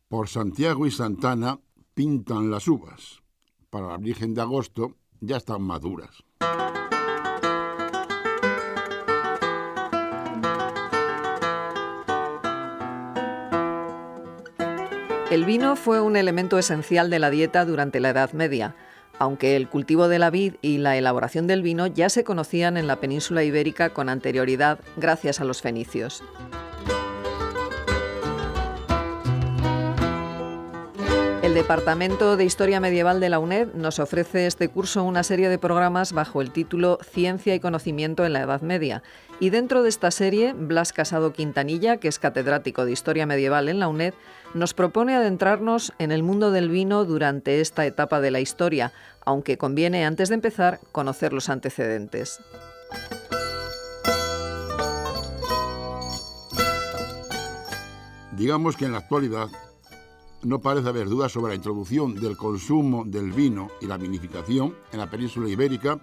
Por Santiago y Santana pintan las uvas. Para la Virgen de Agosto ya están maduras. El vino fue un elemento esencial de la dieta durante la Edad Media, aunque el cultivo de la vid y la elaboración del vino ya se conocían en la península ibérica con anterioridad gracias a los fenicios. El Departamento de Historia Medieval de la UNED nos ofrece este curso una serie de programas bajo el título Ciencia y Conocimiento en la Edad Media. Y dentro de esta serie, Blas Casado Quintanilla, que es catedrático de Historia Medieval en la UNED, nos propone adentrarnos en el mundo del vino durante esta etapa de la historia, aunque conviene, antes de empezar, conocer los antecedentes. Digamos que en la actualidad no parece haber dudas sobre la introducción del consumo del vino y la vinificación en la península ibérica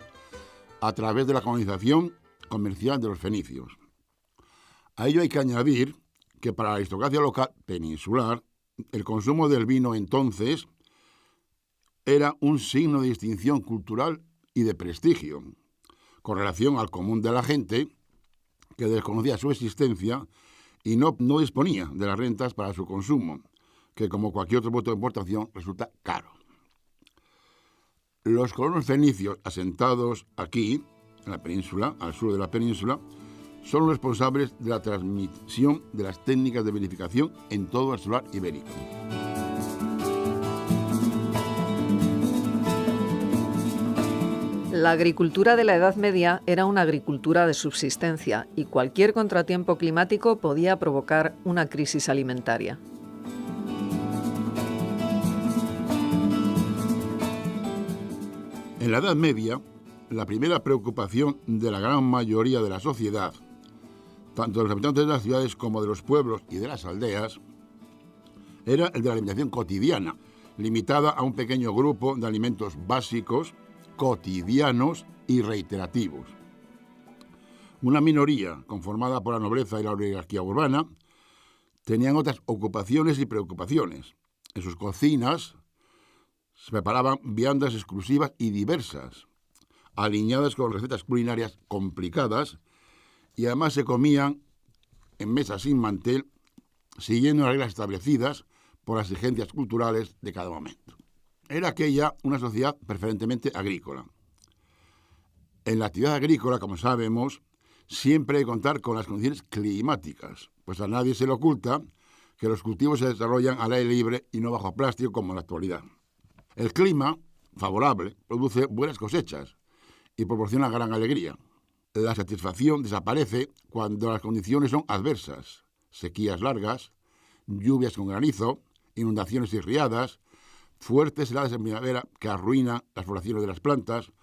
a través de la colonización comercial de los fenicios. A ello hay que añadir que para la aristocracia local peninsular, el consumo del vino entonces era un signo de distinción cultural y de prestigio, con relación al común de la gente que desconocía su existencia y no disponía de las rentas para su consumo, que como cualquier otro producto de importación resulta caro. Los colonos fenicios asentados aquí, en la península, al sur de la península, son los responsables de la transmisión de las técnicas de vinificación en todo el solar ibérico. La agricultura de la Edad Media era una agricultura de subsistencia y cualquier contratiempo climático podía provocar una crisis alimentaria. En la Edad Media, la primera preocupación de la gran mayoría de la sociedad, tanto de los habitantes de las ciudades como de los pueblos y de las aldeas, era el de la alimentación cotidiana, limitada a un pequeño grupo de alimentos básicos, cotidianos y reiterativos. Una minoría, conformada por la nobleza y la oligarquía urbana, tenían otras ocupaciones y preocupaciones. En sus cocinas se preparaban viandas exclusivas y diversas, alineadas con recetas culinarias complicadas, y además se comían en mesas sin mantel, siguiendo las reglas establecidas por las exigencias culturales de cada momento. Era aquella una sociedad preferentemente agrícola. En la actividad agrícola, como sabemos, siempre hay que contar con las condiciones climáticas, pues a nadie se le oculta que los cultivos se desarrollan al aire libre y no bajo plástico como en la actualidad. El clima favorable produce buenas cosechas y proporciona gran alegría. La satisfacción desaparece cuando las condiciones son adversas: sequías largas, lluvias con granizo, inundaciones y riadas, fuertes heladas en primavera que arruinan las floraciones de las plantas,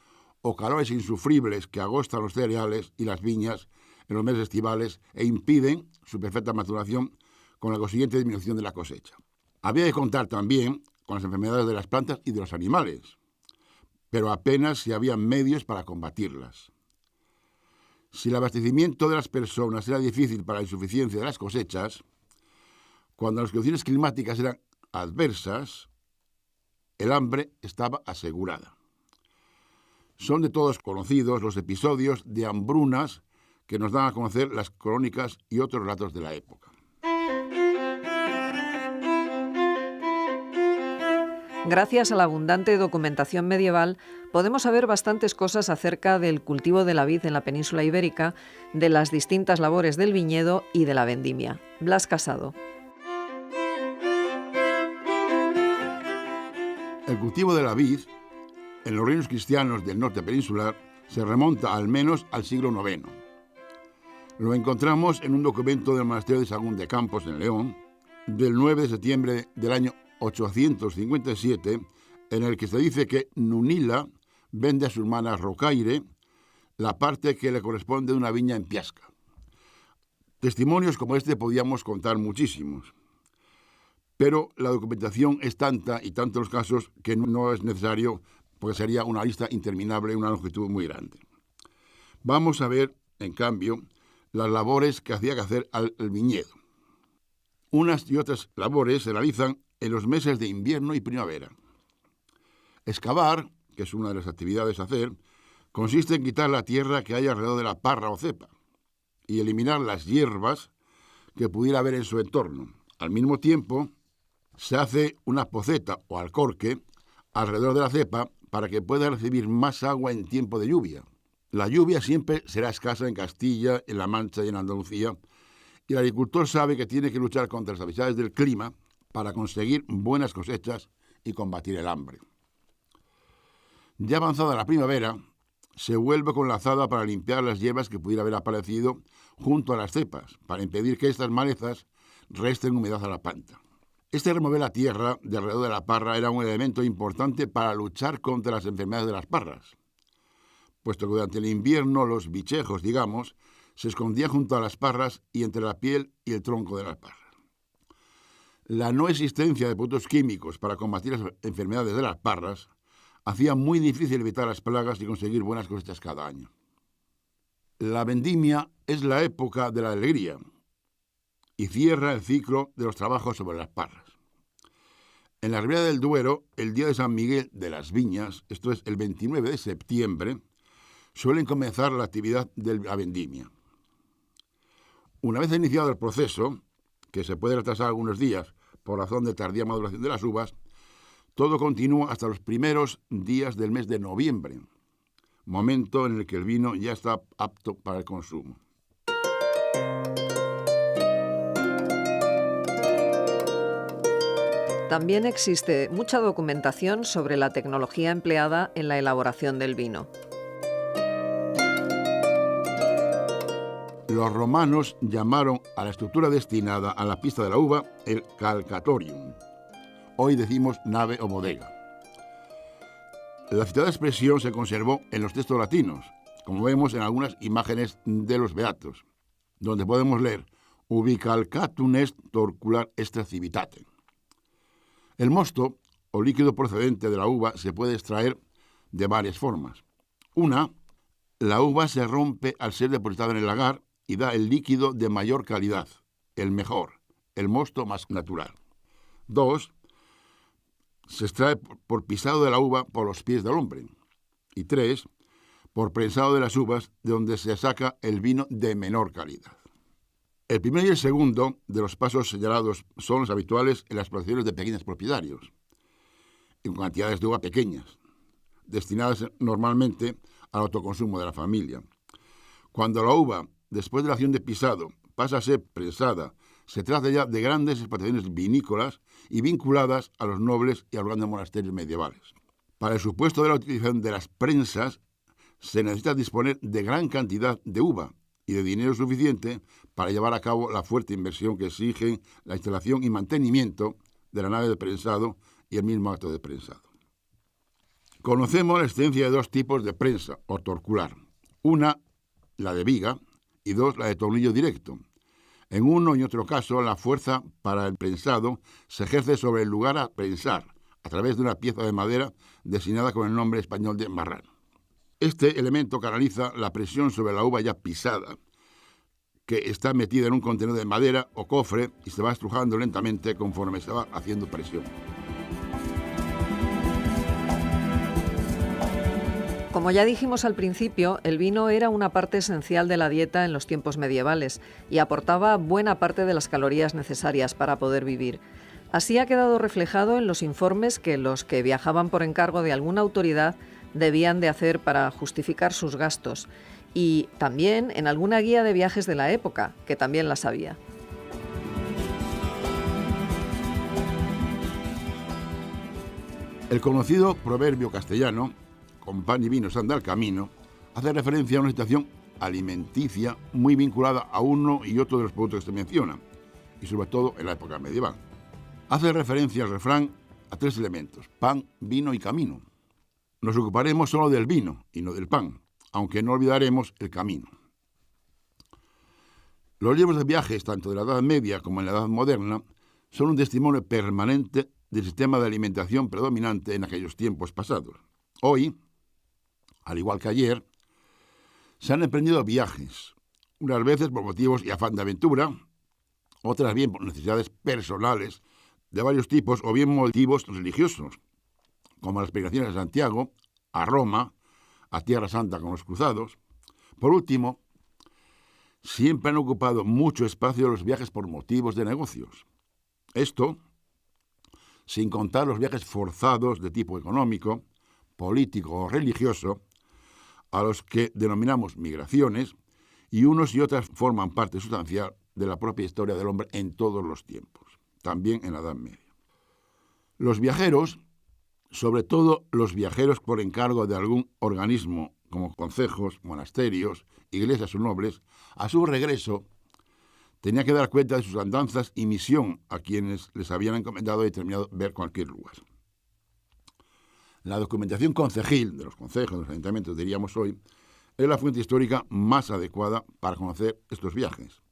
o calores insufribles que agostan los cereales y las viñas en los meses estivales e impiden su perfecta maturación, con la consiguiente disminución de la cosecha. Había que contar también con las enfermedades de las plantas y de los animales, pero apenas si había medios para combatirlas. Si el abastecimiento de las personas era difícil para la insuficiencia de las cosechas, cuando las condiciones climáticas eran adversas, el hambre estaba asegurada. Son de todos conocidos los episodios de hambrunas que nos dan a conocer las crónicas y otros relatos de la época. Gracias a la abundante documentación medieval, podemos saber bastantes cosas acerca del cultivo de la vid en la península ibérica, de las distintas labores del viñedo y de la vendimia. Blas Casado. El cultivo de la vid en los reinos cristianos del norte peninsular se remonta al menos al siglo IX. Lo encontramos en un documento del monasterio de Sagún de Campos, en León, del 9 de septiembre del año 857, en el que se dice que Nunila vende a su hermana Rocaire la parte que le corresponde de una viña en Piasca. Testimonios como este podíamos contar muchísimos, pero la documentación es tanta y tantos los casos que no es necesario, porque sería una lista interminable, una longitud muy grande. Vamos a ver, en cambio, las labores que hacía que hacer al viñedo. Unas y otras labores se realizan en los meses de invierno y primavera. Excavar, que es una de las actividades a hacer, consiste en quitar la tierra que hay alrededor de la parra o cepa y eliminar las hierbas que pudiera haber en su entorno. Al mismo tiempo, se hace una poceta o alcorque alrededor de la cepa para que pueda recibir más agua en tiempo de lluvia. La lluvia siempre será escasa en Castilla, en La Mancha y en Andalucía, y el agricultor sabe que tiene que luchar contra las adversidades del clima para conseguir buenas cosechas y combatir el hambre. Ya avanzada la primavera, se vuelve con la azada para limpiar las hierbas que pudiera haber aparecido junto a las cepas, para impedir que estas malezas resten humedad a la planta. Remover la tierra de alrededor de la parra era un elemento importante para luchar contra las enfermedades de las parras, puesto que durante el invierno los bichejos, se escondían junto a las parras y entre la piel y el tronco de las parras. La no existencia de productos químicos para combatir las enfermedades de las parras hacía muy difícil evitar las plagas y conseguir buenas cosechas cada año. La vendimia es la época de la alegría y cierra el ciclo de los trabajos sobre las parras. En la Ribera del Duero, el día de San Miguel de las Viñas, esto es el 29 de septiembre, suelen comenzar la actividad de la vendimia. Una vez iniciado el proceso, que se puede retrasar algunos días por razón de tardía maduración de las uvas, todo continúa hasta los primeros días del mes de noviembre, momento en el que el vino ya está apto para el consumo. También existe mucha documentación sobre la tecnología empleada en la elaboración del vino. Los romanos llamaron a la estructura destinada a la pista de la uva el calcatorium. Hoy decimos nave o bodega. La citada expresión se conservó en los textos latinos, como vemos en algunas imágenes de los Beatos, donde podemos leer ubi calcatum est torcular extra civitate. El mosto, o líquido procedente de la uva, se puede extraer de varias formas. Una, la uva se rompe al ser depositada en el lagar y da el líquido de mayor calidad, el mejor, el mosto más natural. Dos, se extrae por pisado de la uva por los pies del hombre. Y tres, por prensado de las uvas, de donde se saca el vino de menor calidad. El primero y el segundo de los pasos señalados son los habituales en las explotaciones de pequeños propietarios, y con cantidades de uva pequeñas, destinadas normalmente al autoconsumo de la familia. Cuando la uva, después de la acción de pisado, pasa a ser prensada, se trata ya de grandes explotaciones vinícolas y vinculadas a los nobles y a los grandes monasterios medievales. Para el supuesto de la utilización de las prensas, se necesita disponer de gran cantidad de uva y de dinero suficiente para llevar a cabo la fuerte inversión que exigen la instalación y mantenimiento de la nave de prensado y el mismo acto de prensado. Conocemos la existencia de dos tipos de prensa o torcular. Una, la de viga, y dos, la de tornillo directo. En uno y otro caso, la fuerza para el prensado se ejerce sobre el lugar a prensar, a través de una pieza de madera designada con el nombre español de marrano. Este elemento canaliza la presión sobre la uva ya pisada, que está metida en un contenedor de madera o cofre y se va estrujando lentamente conforme se va haciendo presión. Como ya dijimos al principio, el vino era una parte esencial de la dieta en los tiempos medievales y aportaba buena parte de las calorías necesarias para poder vivir. Así ha quedado reflejado en los informes que los que viajaban por encargo de alguna autoridad debían de hacer para justificar sus gastos, y también en alguna guía de viajes de la época, que también las había. El conocido proverbio castellano, con pan y vino se anda el camino, hace referencia a una situación alimenticia muy vinculada a uno y otro de los productos que se mencionan, y sobre todo en la época medieval. Hace referencia al refrán a tres elementos: pan, vino y camino. Nos ocuparemos solo del vino y no del pan, aunque no olvidaremos el camino. Los libros de viajes, tanto de la Edad Media como en la Edad Moderna, son un testimonio permanente del sistema de alimentación predominante en aquellos tiempos pasados. Hoy, al igual que ayer, se han emprendido viajes, unas veces por motivos y afán de aventura, otras bien por necesidades personales de varios tipos o bien motivos religiosos, como las peregrinaciones a Santiago, a Roma, a Tierra Santa con los cruzados. Por último, siempre han ocupado mucho espacio los viajes por motivos de negocios. Esto, sin contar los viajes forzados de tipo económico, político o religioso, a los que denominamos migraciones, y unos y otras forman parte sustancial de la propia historia del hombre en todos los tiempos, también en la Edad Media. Los viajeros, sobre todo los viajeros por encargo de algún organismo, como concejos, monasterios, iglesias o nobles, a su regreso tenía que dar cuenta de sus andanzas y misión a quienes les habían encomendado y determinado ver cualquier lugar. La documentación concejil de los concejos, de los ayuntamientos, diríamos hoy, es la fuente histórica más adecuada para conocer estos viajes.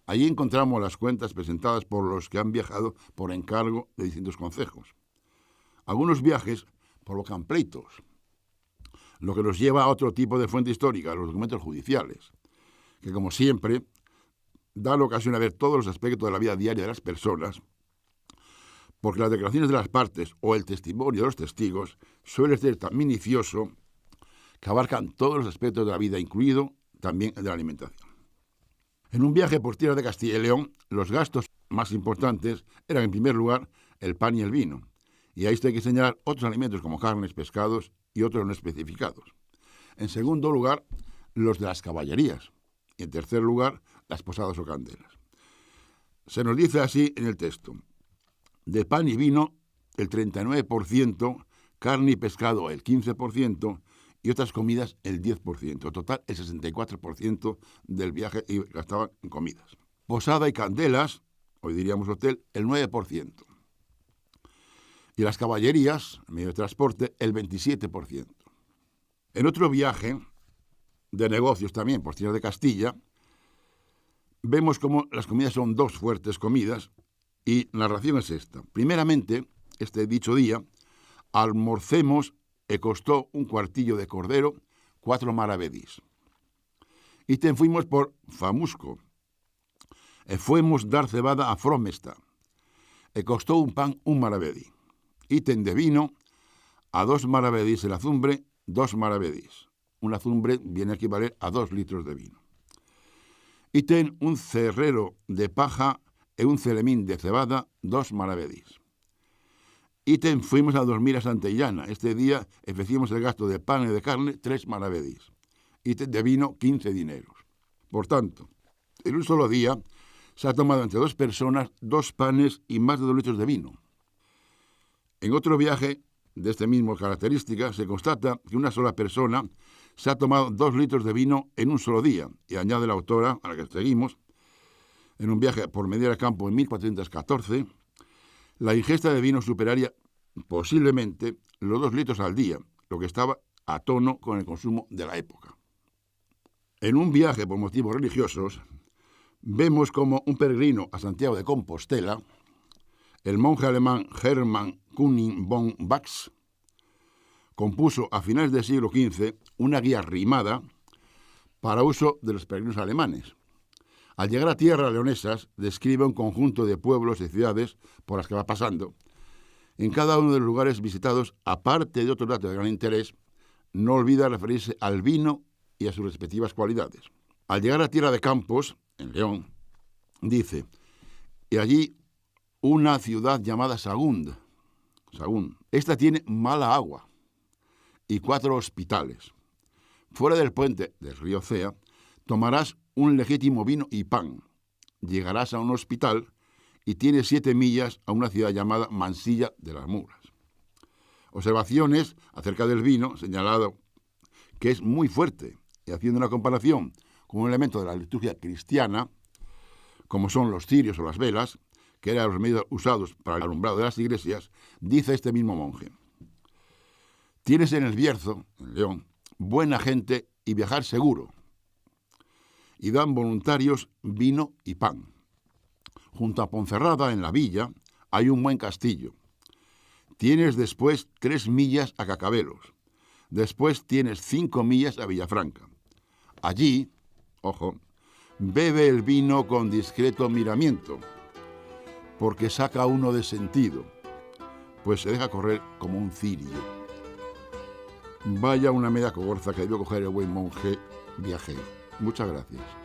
Allí encontramos las cuentas presentadas por los que han viajado por encargo de distintos concejos. Algunos viajes provocan pleitos, lo que nos lleva a otro tipo de fuente histórica, los documentos judiciales, que como siempre dan ocasión a ver todos los aspectos de la vida diaria de las personas, porque las declaraciones de las partes o el testimonio de los testigos suele ser tan minucioso que abarcan todos los aspectos de la vida, incluido también el de la alimentación. En un viaje por tierra de Castilla y León, los gastos más importantes eran, en primer lugar, el pan y el vino, y ahí hay que señalar otros alimentos como carnes, pescados y otros no especificados. En segundo lugar, los de las caballerías, y en tercer lugar, las posadas o candelas. Se nos dice así en el texto: de pan y vino el 39%, carne y pescado el 15% y otras comidas el 10%. Total, el 64% del viaje gastaban en comidas. Posada y candelas, hoy diríamos hotel, el 9%. Y las caballerías, medio de transporte, el 27%. En otro viaje de negocios también por tierra de Castilla, vemos cómo las comidas son dos fuertes comidas y la ración es esta. Primeramente, este dicho día, almorcemos e costó un cuartillo de cordero, 4 maravedís. Y te fuimos por Famusco, e fuemos dar cebada a Fromesta, e costó un pan un maravedí. Ítem de vino, a 2 maravedís el azumbre, 2 maravedís. Un azumbre viene a equivaler a 2 litros de vino. Ítem un cerrero de paja e un celemín de cebada, 2 maravedís. Ítem fuimos a dormir a Santillana. Este día efectuamos el gasto de pan y de carne, 3 maravedís. Ítem de vino, 15 dineros. Por tanto, en un solo día se ha tomado entre 2 personas 2 panes y más de 2 litros de vino. En otro viaje de este mismo característica se constata que una sola persona se ha tomado 2 litros de vino en un solo día. Y añade la autora, a la que seguimos, en un viaje por Medina del Campo en 1414, la ingesta de vino superaría posiblemente los 2 litros al día, lo que estaba a tono con el consumo de la época. En un viaje por motivos religiosos, vemos como un peregrino a Santiago de Compostela, el monje alemán Hermann König von Bachs, compuso a finales del siglo XV una guía rimada para uso de los peregrinos alemanes. Al llegar a tierras leonesas, describe un conjunto de pueblos y ciudades por las que va pasando. En cada uno de los lugares visitados, aparte de otros datos de gran interés, no olvida referirse al vino y a sus respectivas cualidades. Al llegar a tierra de Campos, en León, dice: y allí una ciudad llamada Sagún. Esta tiene mala agua y 4 hospitales. Fuera del puente del río Cea, tomarás un legítimo vino y pan. Llegarás a un hospital y tienes 7 millas a una ciudad llamada Mansilla de las Muras. Observaciones acerca del vino, señalado que es muy fuerte, y haciendo una comparación con un elemento de la liturgia cristiana, como son los cirios o las velas, que eran los medios usados para el alumbrado de las iglesias, dice este mismo monje: tienes en el Bierzo, en León, buena gente y viajar seguro, y dan voluntarios vino y pan. Junto a Ponferrada, en la villa, hay un buen castillo. Tienes después 3 millas a Cacabelos. Después tienes 5 millas a Villafranca. Allí, ojo, bebe el vino con discreto miramiento, porque saca uno de sentido, pues se deja correr como un cirio. Vaya una media cogorza que debió coger el buen monje viajero. Muchas gracias.